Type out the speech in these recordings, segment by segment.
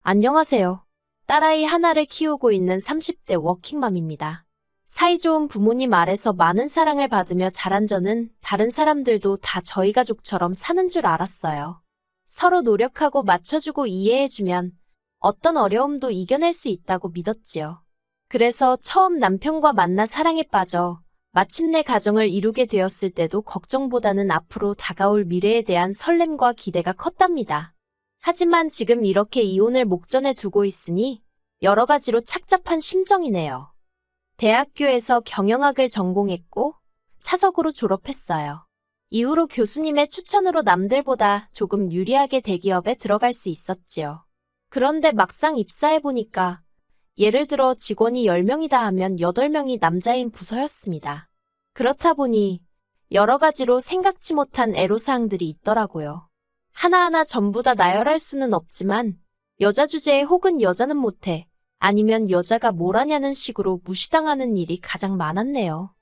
안녕하세요. 딸아이 하나를 키우고 있는 30대 워킹맘입니다. 사이좋은 부모님 아래서 많은 사랑을 받으며 자란 저는 다른 사람들도 다 저희 가족처럼 사는 줄 알았어요. 서로 노력하고 맞춰주고 이해해주면 어떤 어려움도 이겨낼 수 있다고 믿었지요. 그래서 처음 남편과 만나 사랑에 빠져 마침내 가정을 이루게 되었을 때도 걱정보다는 앞으로 다가올 미래에 대한 설렘과 기대가 컸답니다. 하지만 지금 이렇게 이혼을 목전에 두고 있으니 여러 가지로 착잡한 심정이네요. 대학교에서 경영학을 전공했고 차석으로 졸업했어요. 이후로 교수님의 추천으로 남들보다 조금 유리하게 대기업에 들어갈 수 있었지요. 그런데 막상 입사해보니까 예를 들어 직원이 10명이다 하면 8명이 남자인 부서였습니다. 그렇다 보니 여러 가지로 생각지 못한 애로사항들이 있더라고요. 하나하나 전부 다 나열할 수는 없지만 여자 주제에 혹은 여자는 못해 아니면 여자가 뭘 하냐는 식으로 무시당하는 일이 가장 많았네요.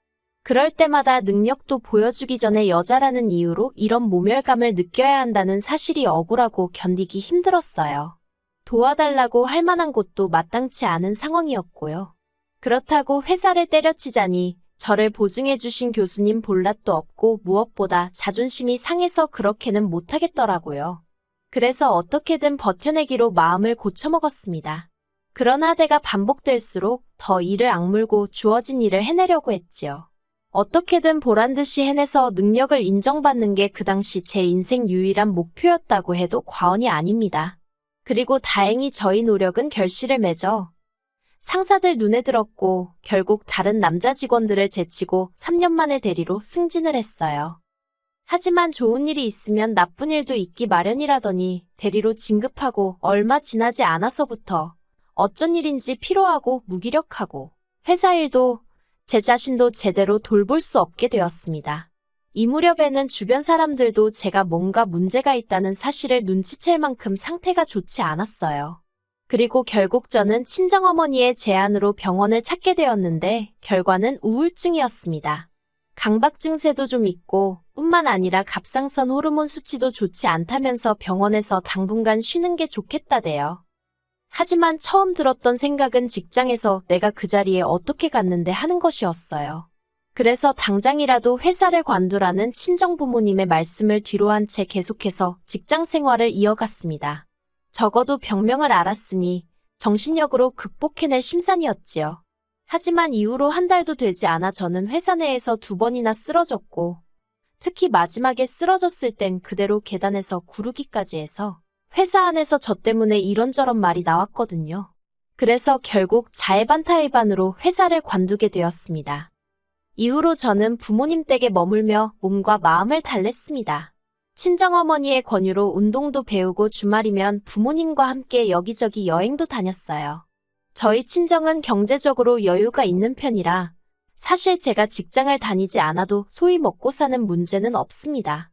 그럴 때마다 능력도 보여주기 전에 여자라는 이유로 이런 모멸감을 느껴야 한다는 사실이 억울하고 견디기 힘들었어요. 도와달라고 할 만한 곳도 마땅치 않은 상황이었고요. 그렇다고 회사를 때려치자니 저를 보증해주신 교수님 볼낯도 없고 무엇보다 자존심이 상해서 그렇게는 못하겠더라고요. 그래서 어떻게든 버텨내기로 마음을 고쳐먹었습니다. 그런 하대가 반복될수록 더 이를 악물고 주어진 일을 해내려고 했지요. 어떻게든 보란듯이 해내서 능력을 인정받는 게 그 당시 제 인생 유일한 목표였다고 해도 과언이 아닙니다. 그리고 다행히 저희 노력은 결실을 맺어 상사들 눈에 들었고 결국 다른 남자 직원들을 제치고 3년 만에 대리로 승진을 했어요. 하지만 좋은 일이 있으면 나쁜 일도 있기 마련이라더니 대리로 진급하고 얼마 지나지 않아서부터 어쩐 일인지 피로하고 무기력하고 회사 일도 제 자신도 제대로 돌볼 수 없게 되었습니다. 이 무렵에는 주변 사람들도 제가 뭔가 문제가 있다는 사실을 눈치챌 만큼 상태가 좋지 않았어요. 그리고 결국 저는 친정어머니의 제안으로 병원을 찾게 되었는데 결과는 우울증이었습니다. 강박 증세도 좀 있고 뿐만 아니라 갑상선 호르몬 수치도 좋지 않다면서 병원에서 당분간 쉬는 게 좋겠다대요. 하지만 처음 들었던 생각은 직장에서 내가 그 자리에 어떻게 갔는데 하는 것이었어요. 그래서 당장이라도 회사를 관두라는 친정부모님의 말씀을 뒤로한 채 계속해서 직장 생활을 이어갔습니다. 적어도 병명을 알았으니 정신력으로 극복해낼 심산이었지요. 하지만 이후로 한 달도 되지 않아 저는 회사 내에서 2번이나 쓰러졌고 특히 마지막에 쓰러졌을 땐 그대로 계단에서 구르기까지 해서 회사 안에서 저 때문에 이런저런 말이 나왔거든요. 그래서 결국 자해반타해반으로 회사를 관두게 되었습니다. 이후로 저는 부모님 댁에 머물며 몸과 마음을 달랬습니다. 친정어머니의 권유로 운동도 배우고 주말이면 부모님과 함께 여기저기 여행도 다녔어요. 저희 친정은 경제적으로 여유가 있는 편이라 사실 제가 직장을 다니지 않아도 소위 먹고 사는 문제는 없습니다.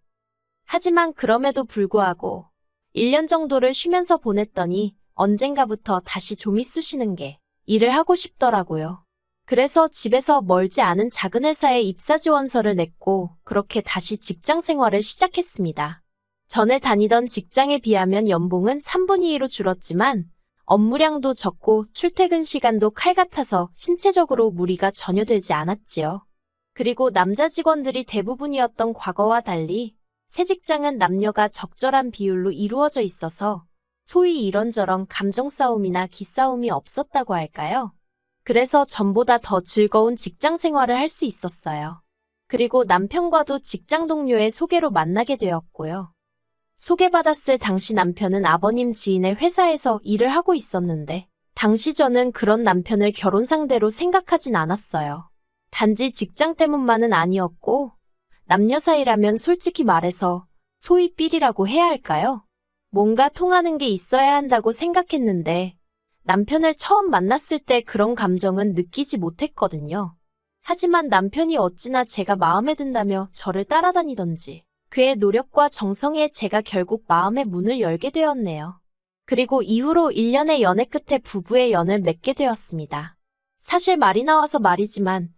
하지만 그럼에도 불구하고 1년 정도를 쉬면서 보냈더니 언젠가부터 다시 좀이 쑤시는 게 일을 하고 싶더라고요. 그래서 집에서 멀지 않은 작은 회사에 입사 지원서를 냈고 그렇게 다시 직장 생활을 시작했습니다. 전에 다니던 직장에 비하면 연봉은 3분의 2로 줄었지만 업무량도 적고 출퇴근 시간도 칼 같아서 신체적으로 무리가 전혀 되지 않았지요. 그리고 남자 직원들이 대부분이었던 과거와 달리 새 직장은 남녀가 적절한 비율로 이루어져 있어서 소위 이런저런 감정 싸움이나 기싸움이 없었다고 할까요? 그래서 전보다 더 즐거운 직장 생활을 할 수 있었어요. 그리고 남편과도 직장 동료의 소개로 만나게 되었고요. 소개받았을 당시 남편은 아버님 지인의 회사에서 일을 하고 있었는데 당시 저는 그런 남편을 결혼 상대로 생각하진 않았어요. 단지 직장 때문만은 아니었고 남녀 사이라면 솔직히 말해서 소위 삘이라고 해야 할까요? 뭔가 통하는 게 있어야 한다고 생각했는데 남편을 처음 만났을 때 그런 감정은 느끼지 못했거든요. 하지만 남편이 어찌나 제가 마음에 든다며 저를 따라다니던지 그의 노력과 정성에 제가 결국 마음의 문을 열게 되었네요. 그리고 이후로 1년의 연애 끝에 부부의 연을 맺게 되었습니다. 사실 말이 나와서 말이지만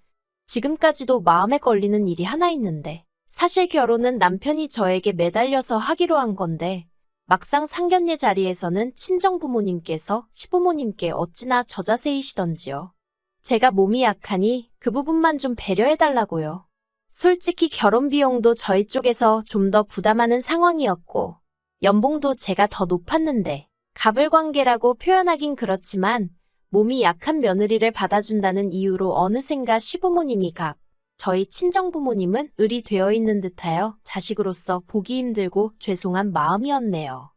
지금까지도 마음에 걸리는 일이 하나 있는데 사실 결혼은 남편이 저에게 매달려서 하기로 한 건데 막상 상견례 자리에서는 친정부모님께서 시부모님께 어찌나 저자세이시던지요. 제가 몸이 약하니 그 부분만 좀 배려해달라고요. 솔직히 결혼 비용도 저희 쪽에서 좀 더 부담하는 상황이었고, 연봉도 제가 더 높았는데, 갑을관계라고 표현하긴 그렇지만, 몸이 약한 며느리를 받아준다는 이유로 어느샌가 시부모님이 저희 친정부모님은 을이 되어 있는 듯하여 자식으로서 보기 힘들고 죄송한 마음이었네요.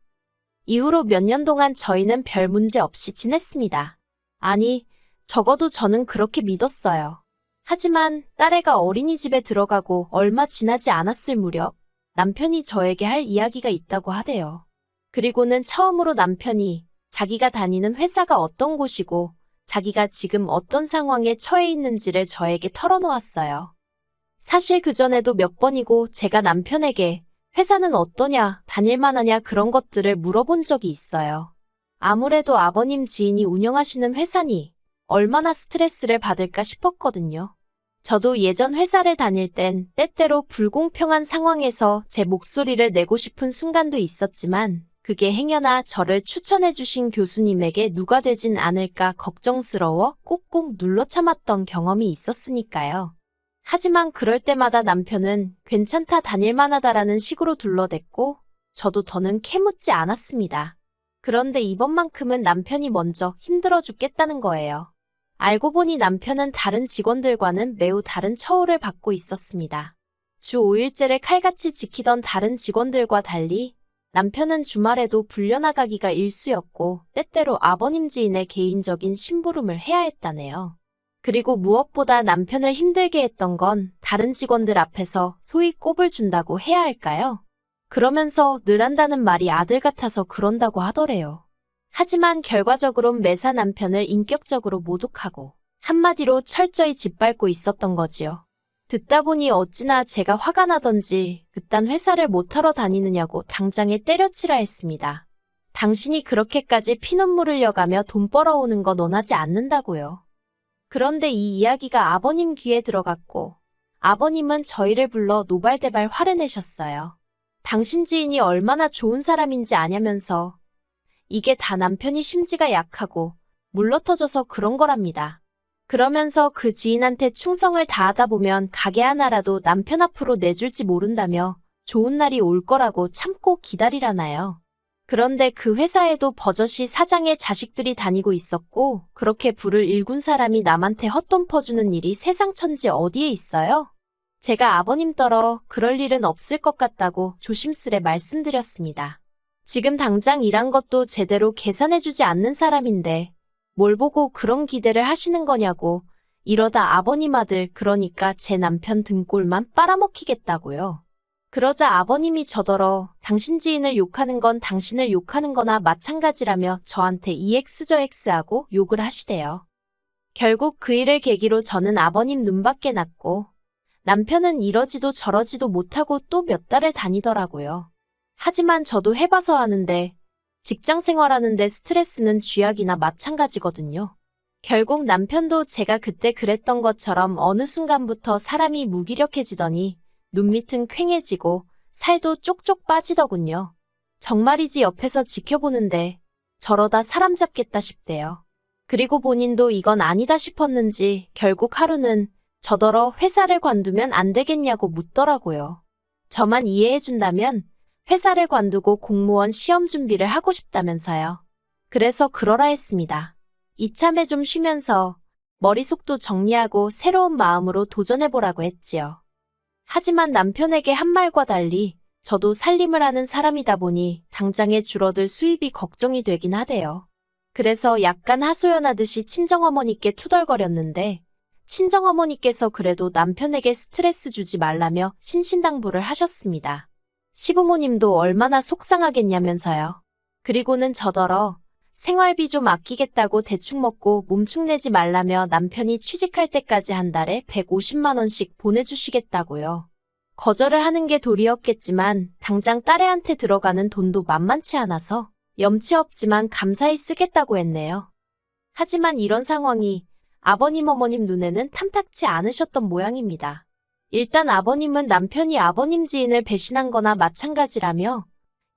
이후로 몇 년 동안 저희는 별 문제 없이 지냈습니다. 아니, 적어도 저는 그렇게 믿었어요. 하지만 딸애가 어린이집에 들어가고 얼마 지나지 않았을 무렵 남편이 저에게 할 이야기가 있다고 하대요. 그리고는 처음으로 남편이 자기가 다니는 회사가 어떤 곳이고 자기가 지금 어떤 상황에 처해 있는지를 저에게 털어놓았어요. 사실 그전에도 몇 번이고 제가 남편에게 회사는 어떠냐, 다닐만하냐 그런 것들을 물어본 적이 있어요. 아무래도 아버님 지인이 운영하시는 회사니 얼마나 스트레스를 받을까 싶었거든요. 저도 예전 회사를 다닐 땐 때때로 불공평한 상황에서 제 목소리를 내고 싶은 순간도 있었지만 그게 행여나 저를 추천해주신 교수님에게 누가 되진 않을까 걱정스러워 꾹꾹 눌러 참았던 경험이 있었으니까요. 하지만 그럴 때마다 남편은 괜찮다 다닐만하다라는 식으로 둘러댔고 저도 더는 캐묻지 않았습니다. 그런데 이번만큼은 남편이 먼저 힘들어 죽겠다는 거예요. 알고 보니 남편은 다른 직원들과는 매우 다른 처우를 받고 있었습니다. 주 5일제를 칼같이 지키던 다른 직원들과 달리 남편은 주말에도 불려나가기가 일쑤였고 때때로 아버님 지인의 개인적인 심부름을 해야 했다네요. 그리고 무엇보다 남편을 힘들게 했던 건 다른 직원들 앞에서 소위 꼽을 준다고 해야 할까요? 그러면서 늘 한다는 말이 아들 같아서 그런다고 하더래요. 하지만 결과적으론 매사 남편을 인격적으로 모독하고 한마디로 철저히 짓밟고 있었던 거지요. 듣다 보니 어찌나 제가 화가 나던지 그딴 회사를 못하러 다니느냐고 당장에 때려치라 했습니다. 당신이 그렇게까지 피눈물 흘려가며 돈 벌어오는 거 논하지 않는다고요. 그런데 이 이야기가 아버님 귀에 들어갔고 아버님은 저희를 불러 노발대발 화를 내셨어요. 당신 지인이 얼마나 좋은 사람인지 아냐면서 이게 다 남편이 심지가 약하고 물러터져서 그런 거랍니다. 그러면서 그 지인한테 충성을 다하다 보면 가게 하나라도 남편 앞으로 내줄지 모른다며 좋은 날이 올 거라고 참고 기다리라나요. 그런데 그 회사에도 버젓이 사장의 자식들이 다니고 있었고 그렇게 부를 일군 사람이 남한테 헛돈 퍼주는 일이 세상 천지 어디에 있어요? 제가 아버님 떨어 그럴 일은 없을 것 같다고 조심스레 말씀드렸습니다. 지금 당장 일한 것도 제대로 계산해주지 않는 사람인데 뭘 보고 그런 기대를 하시는 거냐고 이러다 아버님 아들 그러니까 제 남편 등골만 빨아먹히겠다고요. 그러자 아버님이 저더러 당신 지인을 욕하는 건 당신을 욕하는 거나 마찬가지라며 저한테 EX 저 X하고 욕을 하시대요. 결국 그 일을 계기로 저는 아버님 눈밖에 났고 남편은 이러지도 저러지도 못하고 또 몇 달을 다니더라고요. 하지만 저도 해봐서 아는데 직장 생활하는데 스트레스는 쥐약이나 마찬가지거든요. 결국 남편도 제가 그때 그랬던 것처럼 어느 순간부터 사람이 무기력해지더니 눈 밑은 퀭해지고 살도 쪽쪽 빠지더군요. 정말이지 옆에서 지켜보는데 저러다 사람 잡겠다 싶대요. 그리고 본인도 이건 아니다 싶었는지 결국 하루는 저더러 회사를 관두면 안 되겠냐고 묻더라고요. 저만 이해해준다면 회사를 관두고 공무원 시험 준비를 하고 싶다면서요. 그래서 그러라 했습니다. 이참에 좀 쉬면서 머릿속도 정리하고 새로운 마음으로 도전해보라고 했지요. 하지만 남편에게 한 말과 달리 저도 살림을 하는 사람이다 보니 당장에 줄어들 수입이 걱정이 되긴 하대요. 그래서 약간 하소연하듯이 친정어머니께 투덜거렸는데 친정어머니께서 그래도 남편에게 스트레스 주지 말라며 신신당부를 하셨습니다. 시부모님도 얼마나 속상하겠냐면서요. 그리고는 저더러 생활비 좀 아끼겠다고 대충 먹고 몸축내지 말라며 남편이 취직할 때까지 한 달에 150만 원씩 보내주시겠다고요. 거절을 하는 게 도리였겠지만 당장 딸애한테 들어가는 돈도 만만치 않아서 염치 없지만 감사히 쓰겠다고 했네요. 하지만 이런 상황이 아버님 어머님 눈에는 탐탁치 않으셨던 모양입니다. 일단 아버님은 남편이 아버님 지인을 배신한 거나 마찬가지라며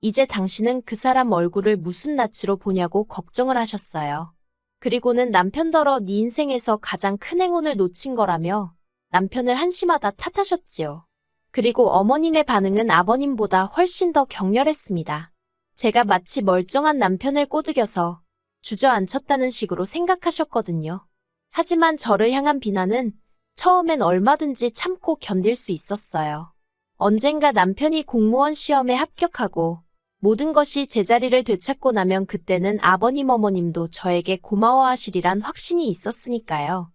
이제 당신은 그 사람 얼굴을 무슨 낯으로 보냐고 걱정을 하셨어요. 그리고는 남편더러 네 인생에서 가장 큰 행운을 놓친 거라며 남편을 한심하다 탓하셨지요. 그리고 어머님의 반응은 아버님보다 훨씬 더 격렬했습니다. 제가 마치 멀쩡한 남편을 꼬드겨서 주저앉혔다는 식으로 생각하셨거든요. 하지만 저를 향한 비난은 처음엔 얼마든지 참고 견딜 수 있었어요. 언젠가 남편이 공무원 시험에 합격하고 모든 것이 제자리를 되찾고 나면 그때는 아버님 어머님도 저에게 고마워하시리란 확신이 있었으니까요.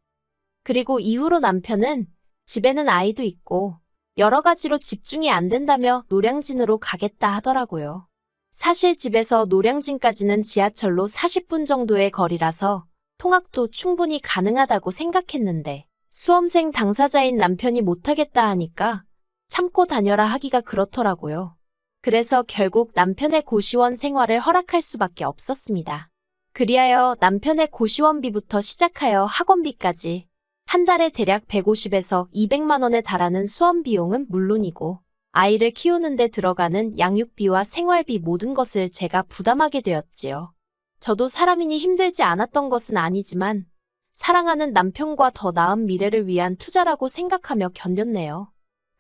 그리고 이후로 남편은 집에는 아이도 있고 여러 가지로 집중이 안 된다며 노량진으로 가겠다 하더라고요. 사실 집에서 노량진까지는 지하철로 40분 정도의 거리라서 통학도 충분히 가능하다고 생각했는데 수험생 당사자인 남편이 못하겠다 하니까 참고 다녀라 하기가 그렇더라고요. 그래서 결국 남편의 고시원 생활을 허락할 수밖에 없었습니다. 그리하여 남편의 고시원비부터 시작하여 학원비까지 한 달에 대략 150에서 200만 원에 달하는 수험 비용은 물론이고 아이를 키우는 데 들어가는 양육비와 생활비 모든 것을 제가 부담하게 되었지요. 저도 사람이니 힘들지 않았던 것은 아니지만 사랑하는 남편과 더 나은 미래를 위한 투자라고 생각하며 견뎠네요.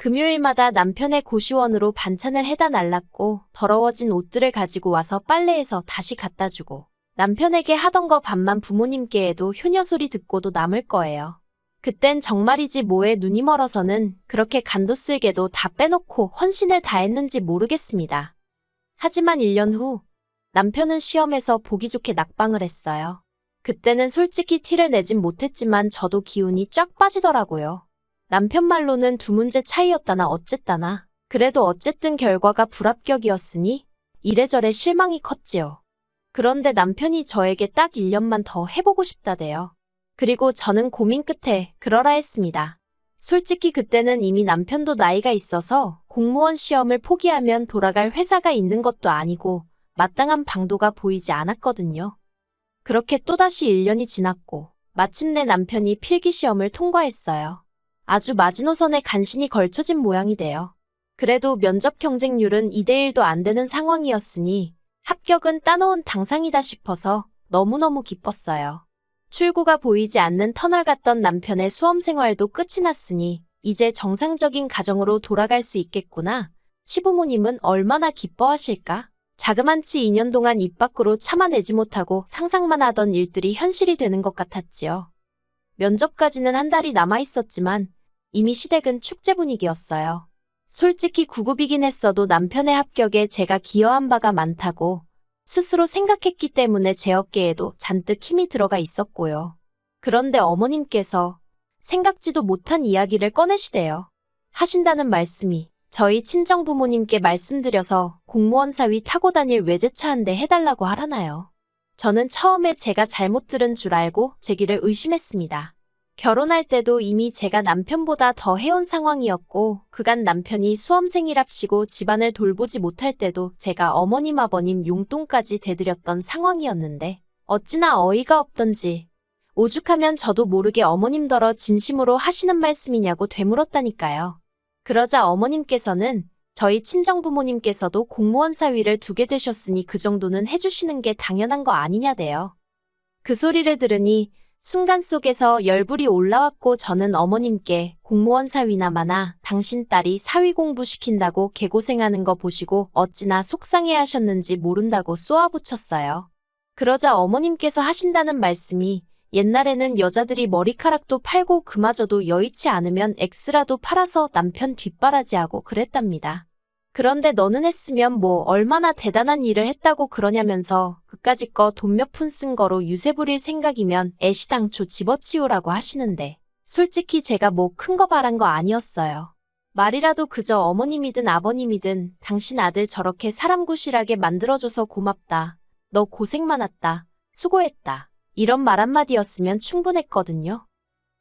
금요일마다 남편의 고시원으로 반찬을 해다 날랐고 더러워진 옷들을 가지고 와서 빨래해서 다시 갖다 주고 남편에게 하던 거 반만 부모님께 해도 효녀 소리 듣고도 남을 거예요. 그땐 정말이지 뭐에 눈이 멀어서는 그렇게 간도 쓸게도 다 빼놓고 헌신을 다했는지 모르겠습니다. 하지만 1년 후 남편은 시험에서 보기 좋게 낙방을 했어요. 그때는 솔직히 티를 내진 못했지만 저도 기운이 쫙 빠지더라고요. 남편 말로는 2문제 차이였다나 어쨌다나 그래도 어쨌든 결과가 불합격이었으니 이래저래 실망이 컸지요. 그런데 남편이 저에게 딱 1년만 더 해보고 싶다대요. 그리고 저는 고민 끝에 그러라 했습니다. 솔직히 그때는 이미 남편도 나이가 있어서 공무원 시험을 포기하면 돌아갈 회사가 있는 것도 아니고 마땅한 방도가 보이지 않았거든요. 그렇게 또다시 1년이 지났고 마침내 남편이 필기시험을 통과했어요. 아주 마지노선에 간신히 걸쳐진 모양이 돼요. 그래도 면접 경쟁률은 2대1도 안 되는 상황이었으니 합격은 따놓은 당상이다 싶어서 너무너무 기뻤어요. 출구가 보이지 않는 터널 같던 남편의 수험 생활도 끝이 났으니 이제 정상적인 가정으로 돌아갈 수 있겠구나. 시부모님은 얼마나 기뻐하실까? 자그만치 2년 동안 입 밖으로 참아내지 못하고 상상만 하던 일들이 현실이 되는 것 같았지요. 면접까지는 한 달이 남아 있었지만 이미 시댁은 축제 분위기였어요. 솔직히 구급이긴 했어도 남편의 합격에 제가 기여한 바가 많다고 스스로 생각했기 때문에 제 어깨에도 잔뜩 힘이 들어가 있었고요. 그런데 어머님께서 생각지도 못한 이야기를 꺼내시대요. 하신다는 말씀이 저희 친정부모님께 말씀드려서 공무원 사위 타고 다닐 외제차 한 대 해달라고 하라나요. 저는 처음에 제가 잘못 들은 줄 알고 제기를 의심했습니다. 결혼할 때도 이미 제가 남편보다 더 해온 상황이었고 그간 남편이 수험생이랍시고 집안을 돌보지 못할 때도 제가 어머님 아버님 용돈까지 대드렸던 상황이었는데 어찌나 어이가 없던지 오죽하면 저도 모르게 어머님더러 진심으로 하시는 말씀이냐고 되물었다니까요. 그러자 어머님께서는 저희 친정부모님께서도 공무원 사위를 두게 되셨으니 그 정도는 해주시는 게 당연한 거 아니냐대요. 그 소리를 들으니 순간 속에서 열불이 올라왔고 저는 어머님께 공무원 사위나마나 당신 딸이 사위 공부시킨다고 개고생하는 거 보시고 어찌나 속상해하셨는지 모른다고 쏘아붙였어요. 그러자 어머님께서 하신다는 말씀이 옛날에는 여자들이 머리카락도 팔고 그마저도 여의치 않으면 X라도 팔아서 남편 뒷바라지하고 그랬답니다. 그런데 너는 했으면 뭐 얼마나 대단한 일을 했다고 그러냐면서 그까짓 거 돈 몇 푼 쓴 거로 유세 부릴 생각이면 애시당초 집어치우라고 하시는데 솔직히 제가 뭐 큰 거 바란 거 아니었어요. 말이라도 그저 어머님이든 아버님이든 당신 아들 저렇게 사람 구실하게 만들어줘서 고맙다. 너 고생 많았다. 수고했다. 이런 말 한마디였으면 충분했거든요.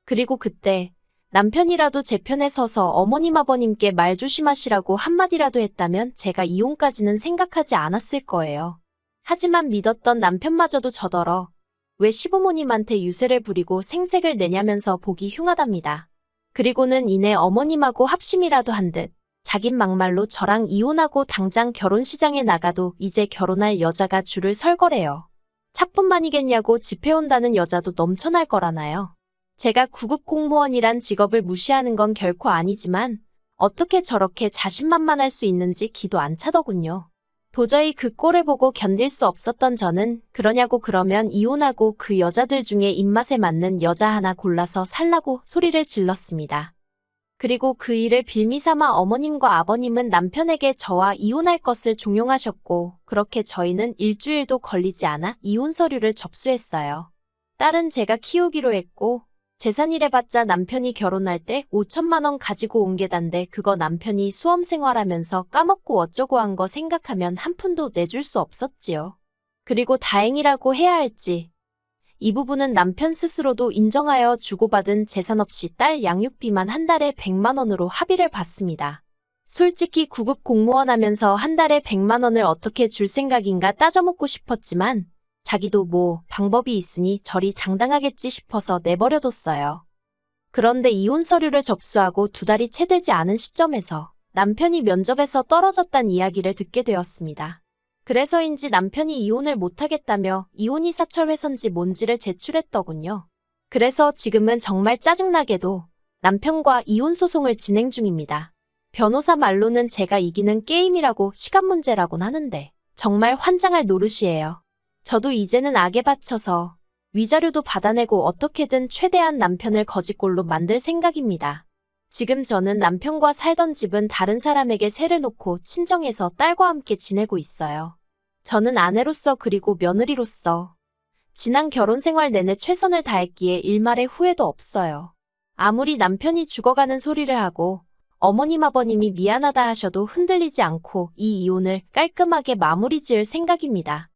그리고 그때 남편이라도 제 편에 서서 어머님 아버님께 말 조심하시라고 한마디라도 했다면 제가 이혼까지는 생각하지 않았을 거예요. 하지만 믿었던 남편마저도 저더러 왜 시부모님한테 유세를 부리고 생색을 내냐면서 보기 흉하답니다. 그리고는 이내 어머님하고 합심이라도 한 듯 자긴 막말로 저랑 이혼하고 당장 결혼시장에 나가도 이제 결혼할 여자가 줄을 설 거래요. 차뿐만이겠냐고 집해온다는 여자도 넘쳐날 거라나요. 제가 구급 공무원이란 직업을 무시하는 건 결코 아니지만 어떻게 저렇게 자신만만할 수 있는지 기도 안 차더군요. 도저히 그 꼴을 보고 견딜 수 없었던 저는 그러냐고 그러면 이혼하고 그 여자들 중에 입맛에 맞는 여자 하나 골라서 살라고 소리를 질렀습니다. 그리고 그 일을 빌미삼아 어머님과 아버님은 남편에게 저와 이혼할 것을 종용하셨고 그렇게 저희는 일주일도 걸리지 않아 이혼 서류를 접수했어요. 딸은 제가 키우기로 했고 재산이래봤자 남편이 결혼할 때 5천만 원 가지고 온 게 단데 그거 남편이 수험 생활하면서 까먹고 어쩌고 한 거 생각하면 한 푼도 내줄 수 없었지요. 그리고 다행이라고 해야 할지 이 부분은 남편 스스로도 인정하여 주고받은 재산 없이 딸 양육비만 한 달에 100만 원으로 합의를 봤습니다. 솔직히 구급 공무원 하면서 한 달에 100만 원을 어떻게 줄 생각인가 따져묻고 싶었지만 자기도 뭐 방법이 있으니 저리 당당하겠지 싶어서 내버려뒀어요. 그런데 이혼 서류를 접수하고 2달이 채 되지 않은 시점에서 남편이 면접에서 떨어졌단 이야기를 듣게 되었습니다. 그래서인지 남편이 이혼을 못하겠다며 이혼이 사철회선지 뭔지를 제출했더군요. 그래서 지금은 정말 짜증나게도 남편과 이혼 소송을 진행 중입니다. 변호사 말로는 제가 이기는 게임이라고 시간 문제라곤 하는데 정말 환장할 노릇이에요. 저도 이제는 악에 바쳐서 위자료도 받아내고 어떻게든 최대한 남편을 거지꼴로 만들 생각입니다. 지금 저는 남편과 살던 집은 다른 사람에게 세를 놓고 친정에서 딸과 함께 지내고 있어요. 저는 아내로서 그리고 며느리로서 지난 결혼 생활 내내 최선을 다했기에 일말의 후회도 없어요. 아무리 남편이 죽어가는 소리를 하고 어머님 아버님이 미안하다 하셔도 흔들리지 않고 이 이혼을 깔끔하게 마무리 지을 생각입니다.